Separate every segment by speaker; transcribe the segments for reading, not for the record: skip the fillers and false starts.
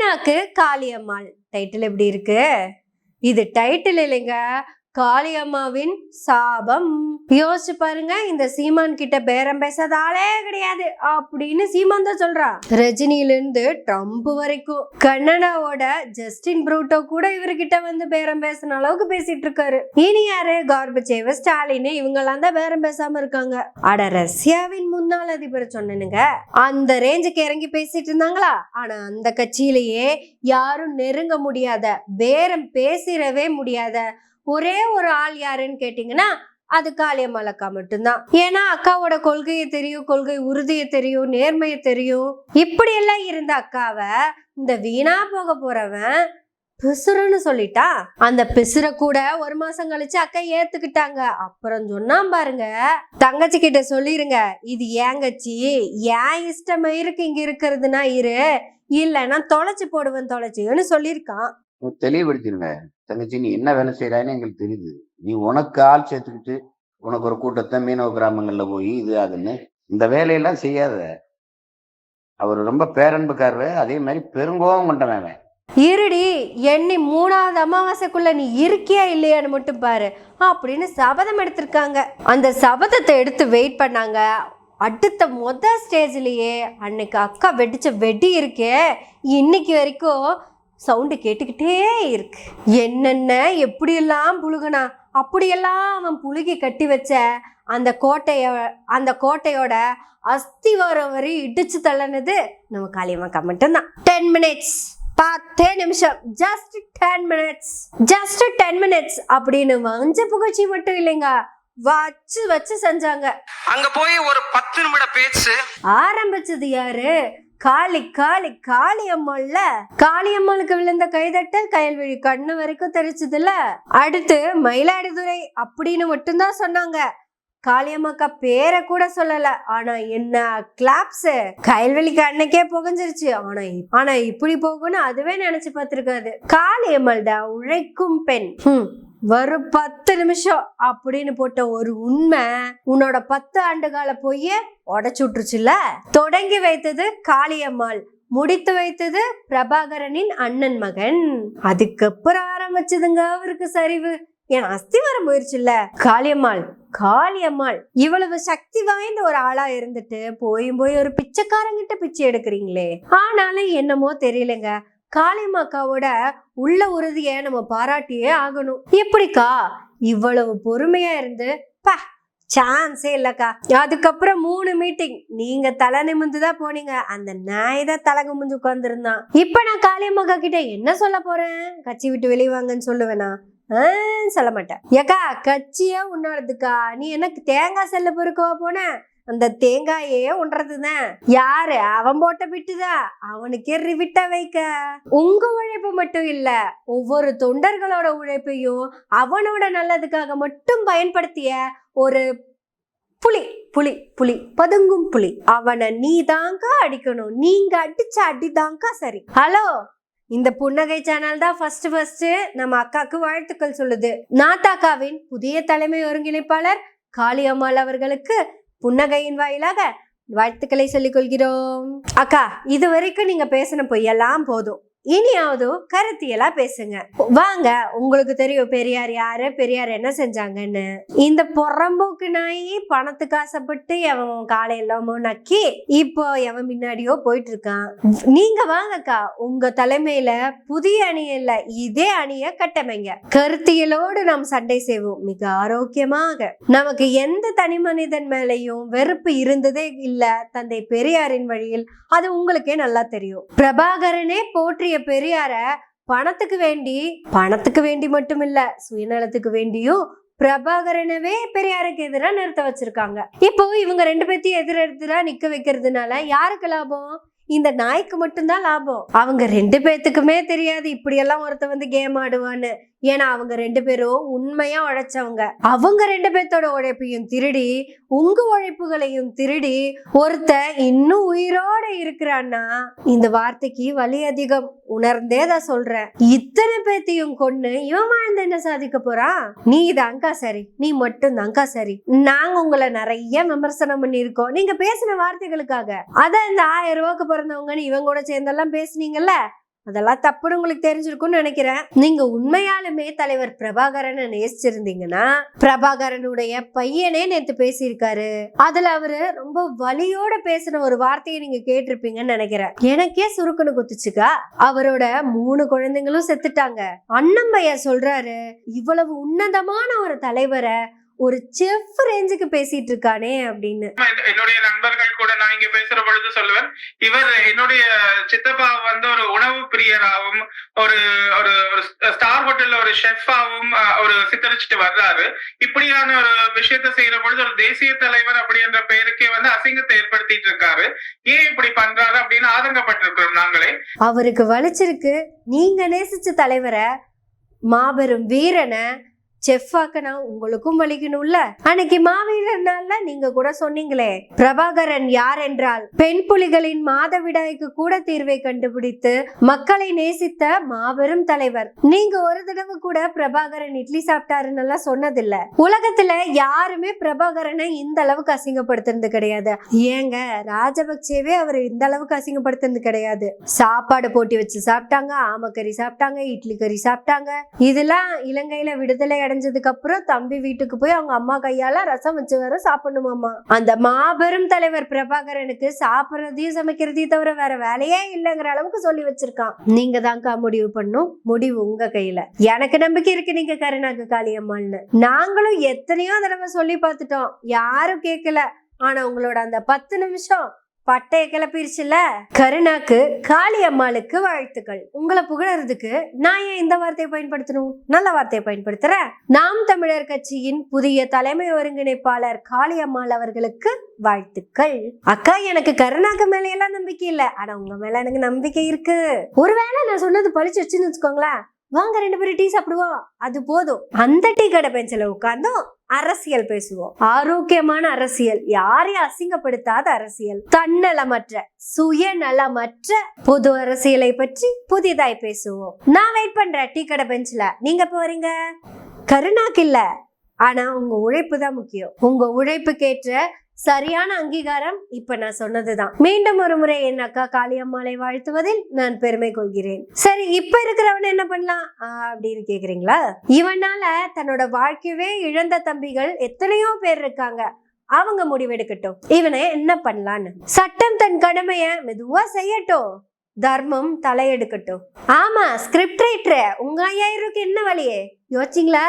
Speaker 1: மீனாக்கு Kaliammal title எப்படி இருக்கு? இது டைட்டில் இல்லைங்க, காளியம்மாவின் சாபம். யோசிச்சு பாருங்க, இந்த சீமான் கிட்ட பேரம் பேசாத ஆளே கிடையாது அப்படின்னு சீமான் தான் சொல்றான். ரஜினியில இருந்து ட்ரம்ப் வரைக்கும் கன்னடாவோட ஜஸ்டின் ப்ரூட்டோ கூட இவர்கிட்ட வந்து பேரம் பேசின அளவுக்கு பேசிட்டு இருக்காரு. இனி யாரு? கார்பச்சேவ், ஸ்டாலின் இவங்க எல்லாம் தான் பேரம் பேசாம இருக்காங்க. அட, ரஷ்யாவின் முன்னாள் அதிபர் சொன்னனுங்க, அந்த ரேஞ்சுக்கு இறங்கி பேசிட்டு இருந்தாங்களா? ஆனா அந்த கட்சியிலேயே யாரும் நெருங்க முடியாத, பேரம் பேசிடவே முடியாத ஒரே ஒரு ஆள் யாருன்னு கேட்டீங்கன்னா அது காளியம்மாள் அக்கா மட்டும்தான். ஏன்னா அக்காவோட கொள்கையை தெரியும், கொள்கை உறுதியை தெரியும், நேர்மையை தெரியும். இப்படி எல்லாம் இருந்த அக்காவை இந்த வீணா போக போறவன் பிசுறுன்னு சொல்லிட்டா. அந்த பிசுற கூட ஒரு மாசம் கழிச்சு அக்கா ஏத்துக்கிட்டாங்க. அப்புறம் சொன்னா பாருங்க, தங்கச்சி கிட்ட சொல்லிருங்க, இது ஏங்கச்சி, ஏன் இஷ்டமா இருக்கு இங்க இருக்கிறதுனா இரு, இல்லைன்னா தொலைச்சு போடுவேன் தொலைச்சுன்னு சொல்லியிருக்கான்.
Speaker 2: தெளிவுபடுத்திருங்க, தங்கச்சி நீ என்ன வேலை செய்யறான்னு எங்களுக்கு தெரியுது. நீ உனக்கு ஆள் சேர்த்துக்கிட்டு உனக்கு ஒரு கூட்டத்தை மீனவ கிராமங்கள்ல போய் இது அதுன்னு இந்த வேலையெல்லாம் செய்யாத. அவர் ரொம்ப பேரன்புக்காரரு, அதே மாதிரி பெருங்கோவம் கொண்டவன்.
Speaker 1: இருடி, எண்ணி 3வது அமாவாசைக்குள்ள நீ இருக்கியா இல்லையான்னு மட்டும் பாரு அப்படின்னு சபதம் எடுத்திருக்காங்க. அந்த சபதத்தை எடுத்து வெயிட் பண்ணாங்க. அடுத்த ஸ்டேஜ்லயே அன்னைக்கு அக்கா வெடிச்ச வெடி இருக்கே, இன்னைக்கு வரைக்கும் சவுண்டு கேட்டுக்கிட்டே இருக்கு. என்னென்ன எப்படியெல்லாம் புழுகுனா, அப்படியெல்லாம் அவன் புழுகி கட்டி வச்ச அந்த கோட்டையோட அஸ்திவாரம் வரை இடிச்சு தள்ளனது நம்ம காளியம்மாக்கா மட்டும்தான். 10 minutes, 10 நிமிஷம், ஜஸ்ட் 10 minutes அப்படின்னு வஞ்ச புகழ்ச்சி மட்டும் இல்லைங்க, வச்சு செஞ்சாங்க.
Speaker 3: அங்க போய் ஒரு 10 நிமிட பேச்சு
Speaker 1: ஆரம்பிச்சது யாரு? காளியம்மாள்ல. காளியம்மாளுக்கு விழுந்த கைதட்டல் கயல்விழி கண்ணு வரைக்கும் தெரிச்சதுல. அடுத்து மயிலாடுதுறை அப்படின்னு மட்டும்தான் சொன்னாங்க. காளியம்மாக்கா பேரை கூட சொல்லல. ஆனா என்ன கிளாப்ஸ், கயல்வெளிக்கு அன்னைக்கே புகஞ்சிருச்சு. ஆனா இப்படி போகும்னு அதுவே நினைச்சு பார்த்திருக்காது. காளியம்மாள் தான் உழைக்கும் பெண். வரும் 10 நிமிஷம் அப்படின்னு போட்ட ஒரு உண்மை உன்னோட 10 ஆண்டுகால போய் உடைச்சு விட்டுருச்சுல. தொடங்கி வைத்தது காளியம்மாள், முடித்து வைத்தது பிரபாகரனின் அண்ணன் மகன். அதுக்கப்புறம் ஆரம்பிச்சதுங்க அவருக்கு சரிவு. என் அஸ்திவாரம் போயிருச்சுல்ல. காளியம்மாள் இவ்வளவு சக்தி வாய்ந்த ஒரு ஆளா இருந்துட்டு போய் ஒரு பிச்சைக்காரங்கிட்ட பிச்சை எடுக்கிறீங்களே. ஆனாலும் என்னமோ தெரியலங்க, காளியம்மாக்காவோட உள்ள உறுதியை நம்ம பாராட்டியே ஆகணும். எப்படிக்கா இவ்வளவு பொறுமையா இருந்து? சான்ஸே இல்லக்கா. அதுக்கப்புறம் 3 மீட்டிங் நீங்க தலை நிமிந்துதான் போனீங்க, அந்த நாய் தான் தலை குமிஞ்சு உட்கார்ந்துருந்தான். இப்ப நான் காளியம்மாக்கா கிட்ட என்ன சொல்ல போறேன்? கட்சி விட்டு வெளியே வாங்கன்னு சொல்லுவேனா? சொல்ல மாட்டேன். ஏக்கா கட்சியா உன்னோடதுக்கா, நீ எனக்கு தேங்காய் செல்ல பொறுக்கவா போன? அந்த தேங்காயே உண்றதுதான். யாரு? அவன் போட்ட விட்டுதான் அவனுக்கே ரிவிட்ட வைக்க. உங்க உழைப்பு மட்டும் இல்ல, ஒவ்வொரு தொண்டர்களோட உழைப்பையும் அவனோட நல்லதுக்காக மட்டும் பயன்படுத்திய ஒரு புலி பதுங்கும் புலி. அவனை நீ தாங்க அடிக்கணும், நீங்க அடிச்ச அடிதாங்க சரி. ஹலோ, இந்த புன்னகை சேனல் தான் ஃபர்ஸ்ட் நம்ம அக்காக்கு வாழ்த்துக்கள் சொல்லுது. நாத்தாக்காவின் புதிய தலைமை ஒருங்கிணைப்பாளர் காளியம்மாள் அவர்களுக்கு புன்னகையின் வாயிலாக வாழ்த்துக்களை சொல்லிக் கொள்கிறோம். அக்கா, இது வரைக்கும் நீங்க பேசின பொய்யெல்லாம் போதும், இனியாவது கருத்தியலா பேசுங்க. வாங்க, உங்களுக்கு தெரியும் பெரியார் யாரு, பெரியார் என்ன செஞ்சாங்கன்னு. இந்த பொறம்போக்கு நாயி பணத்துக்கு ஆசைப்பட்டு எவன் காலையெல்லாமோ நக்கி இப்போ எவன் முன்னாடியோ போயிட்டு இருக்கான். நீங்க வாங்கக்கா, உங்க தலைமையில புதிய அணிய இல்ல, இதே அணிய கட்டமைங்க. கருத்தியலோடு நாம் சண்டை செய்வோம் மிக ஆரோக்கியமாக. நமக்கு எந்த தனி மனிதன் மேலையும் வெறுப்பு இருந்ததே இல்ல தந்தை பெரியாரின் வழியில், அது உங்களுக்கே நல்லா தெரியும். பிரபாகரனே போற்றிய பெரியார பணத்துக்கு வேண்டி மட்டும் இல்ல, சுயநலத்துக்கு வேண்டியும் பிரபாகரனவே பெரியாருக்கு எதிராக நிறுத்த வச்சிருக்காங்க. இப்போ இவங்க 2 பேர்த்தையும் எதிரெதிரா நிக்க வைக்கிறதுனால யாருக்கு லாபம்? இந்த நாய்க்கு மட்டும்தான் லாபம். அவங்க 2 பேர்த்துக்குமே தெரியாது இப்படியெல்லாம் ஒருத்த வந்து கேம் ஆடுவான்னு. ஏன்னா அவங்க 2 பேரும் உண்மையா உழைச்சவங்க. அவங்க 2 பேர்த்தோட உழைப்பையும் திருடி, உங்க உழைப்புகளையும் திருடி ஒருத்த இன்னும் உயிரோட இருக்கிறான்னா இந்த வார்த்தைக்கு வலி அதிகம். உணர்ந்தே தான் சொல்றேன். இத்தனை பேர்த்தையும் கொன்னு இவன் வாழ்ந்து என்ன சாதிக்க போறான்? நீ தான்க்கா சரி, நீ மட்டும் தான்க்கா சரி. நாங்க உங்களை நிறைய விமர்சனம் பண்ணிருக்கோம் நீங்க பேசின வார்த்தைகளுக்காக. அதான் இந்த 1000 ரூபாய்க்கு பிறந்தவங்கன்னு இவங்க கூட சேர்ந்தெல்லாம் பேசுனீங்கல்ல, அதெல்லாம் தப்புன்னு உங்களுக்கு தெரிஞ்சிருக்கும்னு நினைக்கிறேன். நீங்க உண்மையாலுமே தலைவர் பிரபாகரனை நேசிச்சிருந்தீங்கன்னா பிரபாகரனுடைய பையனே நேத்து பேசியிருக்காரு. அதுல அவரு ரொம்ப வலியோட பேசின ஒரு வார்த்தையை நீங்க கேட்டிருப்பீங்கன்னு நினைக்கிறேன். எனக்கே சுருக்குன்னு குத்துச்சுக்கா. அவரோட 3 குழந்தைங்களும் செத்துட்டாங்க. அண்ணன் பையன் சொல்றாரு, இவ்வளவு உன்னதமான ஒரு தலைவரை ஒரு செஃப் ரேஞ்சுக்கு பேசிட்டு இருக்கானே அப்படின்னு.
Speaker 4: என்னுடைய நண்பர்கள் கூட நான் இங்க பேசுற பொழுது சொல்லுவேன், இவர் என்னுடைய சித்தப்பா வந்து ஒரு உணவு பிரியராகவும் ஒரு ஒரு ஸ்டார் ஹோட்டல்ல ஒரு ஷெஃபாவும் ஒரு சித்தரிச்சுட்டு வர்றாரு. இப்படியான ஒரு விஷயத்த செய்யற பொழுது ஒரு தேசிய தலைவர் அப்படின்ற பெயருக்கே வந்து அசிங்கத்தை ஏற்படுத்திட்டு இருக்காரு. ஏன் இப்படி பண்றாரு அப்படின்னு ஆதங்கப்பட்டிருக்கிறோம் நாங்களே.
Speaker 1: அவருக்கு வலிச்சிருக்கு. நீங்க நேசிச்ச தலைவரை, மாபெரும் வீரனை செஃப்பாக்கனா உங்களுக்கும் வலிக்கணும்ல. அன்னைக்கு மாவீரர் நாள்ல நீங்க கூட சொன்னீங்களே, பிரபாகரன் யார் என்றால் பெண் புலிகளின் மாதவிடாய்க்கு கூட தீர்வை கண்டுபிடித்து மக்களை நேசித்த மாபெரும் தலைவர். நீங்க ஒரு தடவை கூட பிரபாகரன் இட்லி சாப்பிட்டாருன்னு சொன்னதில்ல. உலகத்துல யாருமே பிரபாகரனை இந்த அளவுக்கு அசிங்கப்படுத்துறது கிடையாது. ஏங்க, ராஜபக்சேவே அவர் இந்த அளவுக்கு அசிங்கப்படுத்துறது கிடையாது. சாப்பாடு போட்டி வச்சு சாப்பிட்டாங்க, ஆமக்கறி சாப்பிட்டாங்க, இட்லி கறி சாப்பிட்டாங்க. இதெல்லாம் இலங்கையில விடுதலை அடைஞ்சதுக்கு அப்புறம் தம்பி வீட்டுக்கு போய் அவங்க அம்மா கையால ரசம் வச்சு வேற சாப்பிடணுமாமா. அந்த மாபெரும் தலைவர் பிரபாகரனுக்கு சாப்பிடறதையும் சமைக்கிறதையும் தவிர வேற வேலையே இல்லைங்கிற அளவுக்கு சொல்லி வச்சிருக்கான். நீங்க தான்க்கா முடிவு பண்ணும். முடிவு உங்க கையில. எனக்கு நம்பிக்கை இருக்கு நீங்க கருணாக்கு காளியம்மாள்னு. நாங்களும் எத்தனையோ தடவை சொல்லி பார்த்துட்டோம், யாரும் கேட்கல. ஆனா உங்களோட அந்த 10 நிமிஷம் பட்டைய கிளப்பிருச்சுல. கருணாக்கு காளியம்மாளுக்கு வாழ்த்துக்கள். உங்களை புகழறதுக்கு நான் ஏன் இந்த வார்த்தையை பயன்படுத்தணும்? நல்ல வார்த்தையை பயன்படுத்துறேன். நாம் தமிழர் கட்சியின் புதிய தலைமை ஒருங்கிணைப்பாளர் காளியம்மாள் அவர்களுக்கு வாழ்த்துக்கள். அக்கா, எனக்கு கருணாக்கு மேல எல்லாம் நம்பிக்கை இல்ல, ஆனா உங்க மேல எனக்கு நம்பிக்கை இருக்கு. ஒருவேளை நான் சொன்னது பழிச்சு வச்சுன்னு வச்சுக்கோங்களேன், வாங்க 2 பேரும் டீ சாப்பிடுவோம், அது போதும். அந்த டீ கடை பெஞ்சில உட்கார்ந்தோம் அரசியல் பேசுவோம். ஆரோக்கியமான அரசியல், யாரையும் அசிங்கப்படுத்தாத அரசியல், தன்னலமற்ற சுயநலமற்ற பொது அரசியலை பற்றி புதிதாய் பேசுவோம். நான் வெயிட் பண்றேன் டீ கடை பெஞ்சில. நீங்க போறீங்க? கருணாக்கு இல்ல, ஆனா உங்க உழைப்பு தான் முக்கியம். உங்க உழைப்புக்கேற்ற சரியான அங்கீகாரம் இப்ப நான் சொன்னதுதான். மீண்டும் ஒரு முறை என் அக்கா காளியம்மாளை வாழ்த்துவதில் நான் பெருமை கொள்கிறேன். சரி, இப்ப இருக்கிறவன் என்ன பண்ணலாம் அப்படின்னு கேக்குறீங்களா? இவனால தன்னோட வாழ்க்கையவே இழந்த தம்பிகள் எத்தனையோ பேர் இருக்காங்க. அவங்க முடிவெடுக்கட்டும் இவனை என்ன பண்ணலான்னு. சட்டம் தன் கடமைய மெதுவா செய்யட்டும், தர்மம் தலையெடுக்கட்டும். ஆமா, ஸ்கிரிப்ட் ரைட்டர் உங்க 5000 என்ன வழியே யோசிச்சிங்களா?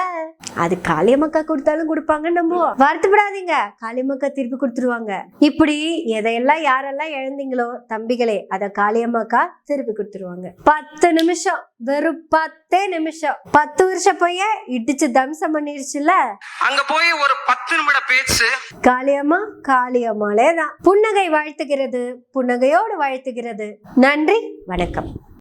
Speaker 1: அது காளியம்மக்கா கொடுத்தாலும் கொடுப்பாங்க. நம்ம வருத்தப்படாதீங்க, காளியம்மக்கா திருப்பி கொடுத்துருவாங்க. இப்படி எதையெல்லாம் யாரெல்லாம் இழந்தீங்களோ தம்பிகளே, அத காளியம்மக்கா திருப்பி கொடுத்துருவாங்க. 10 நிமிஷம், வெறும் 10 நிமிஷம் 10 வருஷம் போய் இடிச்சு தம்சம் பண்ணிருச்சுல.
Speaker 3: அங்க போய் ஒரு 10 நிமிட பேச்சு.
Speaker 1: காளியம்மா காளியம்மாளே தான். புன்னகை வாழ்த்துகிறது, புன்னகையோடு வாழ்த்துகிறது. நன்றி, வணக்கம்.